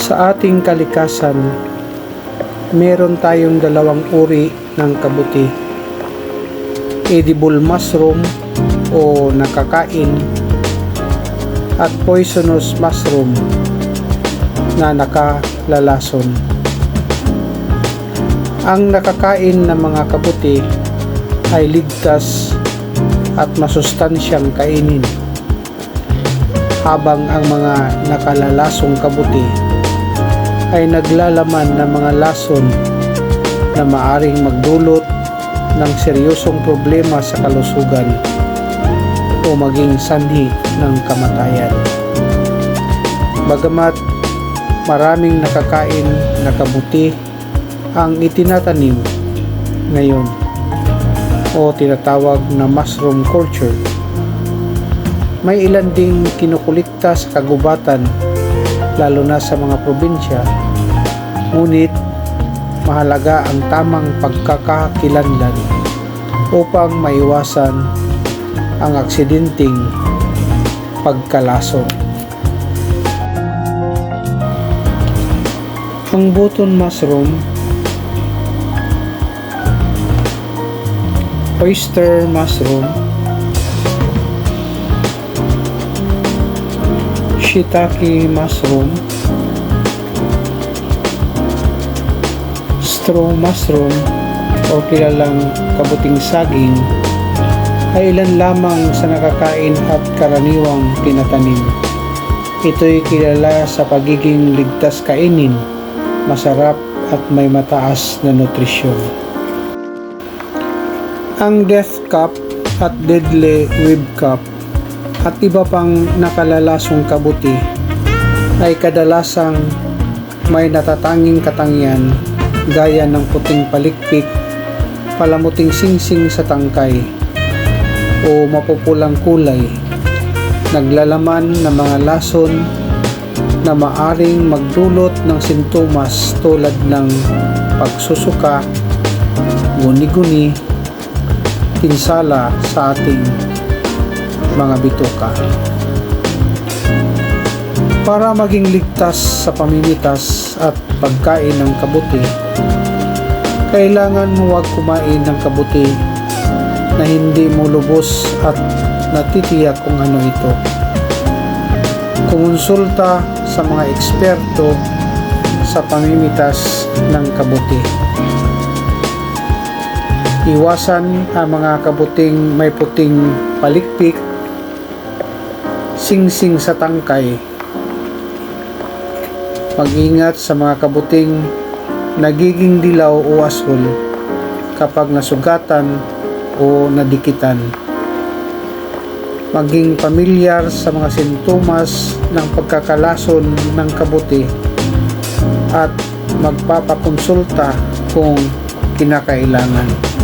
Sa ating kalikasan, meron tayong dalawang uri ng kabuti. Edible mushroom o nakakain at poisonous mushroom na nakalalason. Ang nakakain na mga kabuti ay ligtas at masustansyang kainin, habang ang mga nakalalasong kabuti ay naglalaman ng mga lason na maaring magdulot ng seryosong problema sa kalusugan o maging sanhi ng kamatayan. Bagamat maraming nakakain na kabuti ang itinatanim ngayon o tinatawag na mushroom culture, may ilan ding kinukulikta sa kagubatan, lalo na sa mga probinsya. Ngunit mahalaga ang tamang pagkakakilanlan upang maiwasan ang aksidenteng pagkalason. Ang button mushroom, oyster mushroom, shiitake mushroom, straw mushroom o kilalang kabuting saging ay ilan lamang sa nakakain at karaniwang tinatanim. Ito'y kilala sa pagiging ligtas kainin, masarap at may mataas na nutrisyon. Ang death cup at deadly web cup at iba pang nakalalasong kabuti ay kadalasang may natatanging katangian gaya ng puting palikpik, palamuting singsing sa tangkay o mapupulang kulay, naglalaman ng mga lason na maaring magdulot ng sintomas tulad ng pagsusuka, guni-guni, pinsala sa ating mga bituka. Para maging ligtas sa pamimitas at pagkain ng kabuti, kailangan huwag kumain ng kabuti na hindi mo lubos at natitiyak kung ano ito. Kumonsulta sa mga eksperto sa pamimitas ng kabuti. Iwasan ang mga kabuting may puting palikpik, singsing sa tangkay. Mag-ingat sa mga kabuting nagiging dilaw o asul kapag nasugatan o nadikitan. Maging pamilyar sa mga sintomas ng pagkakalason ng kabuti at magpapakonsulta kung kinakailangan.